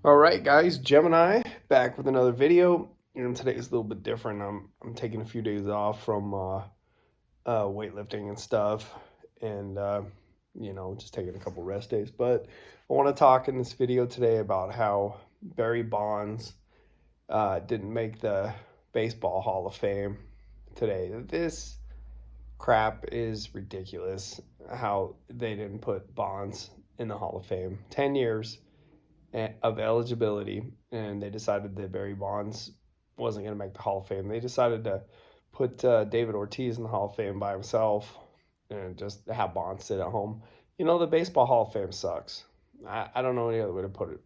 All right, guys, Gemini back with another video. Today is a little bit different. I'm taking a few days off from weightlifting and stuff, and just taking a couple rest days. But I want to talk in this video today about how Barry Bonds didn't make the Baseball Hall of Fame today. This crap is ridiculous. How they didn't put Bonds in the Hall of Fame. 10 years of eligibility, and they decided that Barry Bonds wasn't going to make the Hall of Fame. They decided to put David Ortiz in the Hall of Fame by himself and just have Bonds sit at home. The Baseball Hall of Fame sucks. I don't know any other way to put it.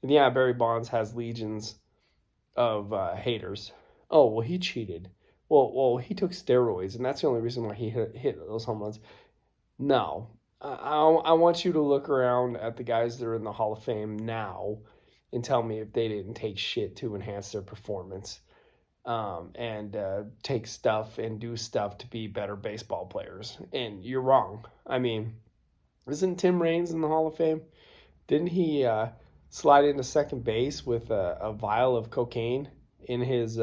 And yeah, Barry Bonds has legions of haters. Oh, well, he cheated. Well, he took steroids, and that's the only reason why he hit those home runs. No, I want you to look around at the guys that are in the Hall of Fame now and tell me if they didn't take shit to enhance their performance, and take stuff and do stuff to be better baseball players. And you're wrong. I mean, isn't Tim Raines in the Hall of Fame? Didn't he slide into second base with a vial of cocaine in his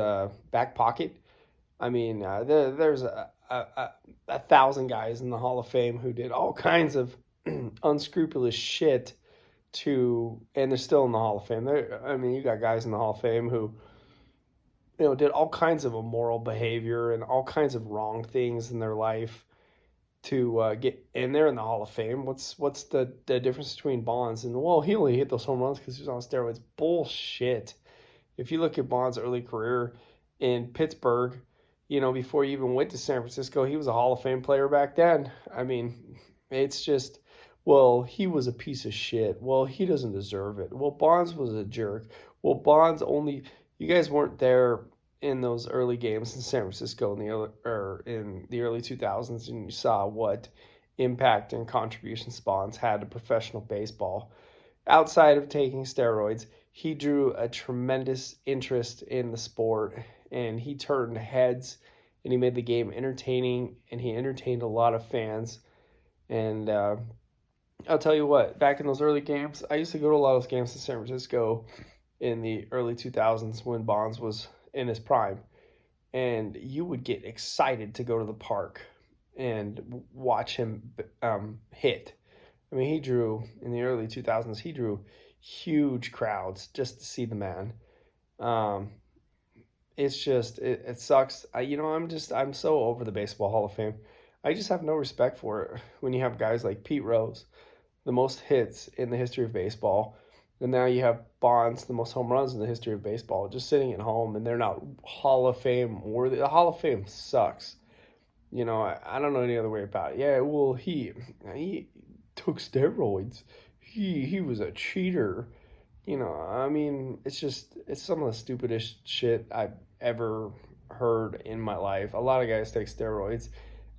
back pocket? I mean, there's a thousand guys in the Hall of Fame who did all kinds of unscrupulous shit and they're still in the Hall of Fame. I mean, you got guys in the Hall of Fame who, did all kinds of immoral behavior and all kinds of wrong things in their life to get, and they're in the Hall of Fame. What's the difference between Bonds and, well, he only hit those home runs because he was on steroids? Bullshit. If you look at Bonds' early career in Pittsburgh, before he even went to San Francisco, he was a Hall of Fame player back then. I mean, it's just, well, he was a piece of shit. Well, he doesn't deserve it. Well, Bonds was a jerk. Well, you guys weren't there in those early games in San Francisco in the early 2000s, and you saw what impact and contributions Bonds had to professional baseball. Outside of taking steroids, he drew a tremendous interest in the sport, and he turned heads, and he made the game entertaining, and he entertained a lot of fans. And I'll tell you what, back in those early games, I used to go to a lot of those games in San Francisco in the early 2000s when Bonds was in his prime, and you would get excited to go to the park and watch him hit. I mean, in the early 2000s, he drew huge crowds just to see the man. Um, it's just, it sucks. I'm so over the Baseball Hall of Fame. I just have no respect for it when you have guys like Pete Rose, the most hits in the history of baseball. And now you have Bonds, the most home runs in the history of baseball, just sitting at home, and they're not Hall of Fame worthy. The Hall of Fame sucks. I don't know any other way about it. Yeah, well, he took steroids. He was a cheater. I mean, it's some of the stupidest shit I've ever heard in my life. A lot of guys take steroids,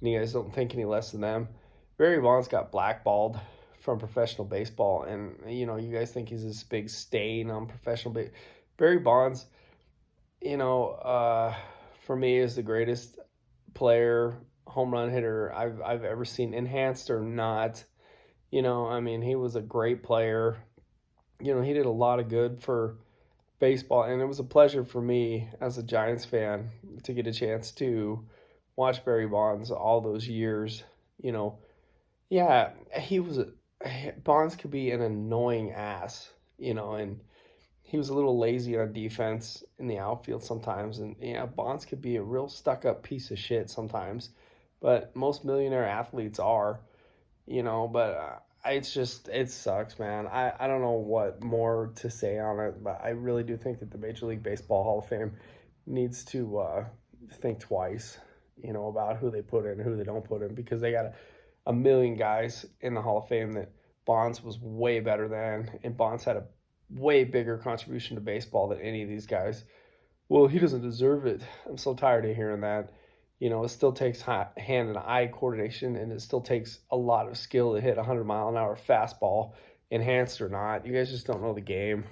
and you guys don't think any less of them. Barry Bonds got blackballed from professional baseball, and you guys think he's this big stain on professional baseball. Barry Bonds, for me, is the greatest player, home run hitter I've ever seen, enhanced or not. I mean, he was a great player. He did a lot of good for baseball, and it was a pleasure for me as a Giants fan to get a chance to watch Barry Bonds all those years. Yeah, Bonds could be an annoying ass, and he was a little lazy on defense in the outfield sometimes, and yeah, Bonds could be a real stuck-up piece of shit sometimes, but most millionaire athletes are, but it sucks, man. I don't know what more to say on it, but I really do think that the Major League Baseball Hall of Fame needs to think twice, about who they put in, who they don't put in, because they got a million guys in the Hall of Fame that Bonds was way better than, and Bonds had a way bigger contribution to baseball than any of these guys. Well, he doesn't deserve it. I'm so tired of hearing that. It still takes hand and eye coordination, and it still takes a lot of skill to hit a 100-mile-an-hour fastball, enhanced or not. You guys just don't know the game.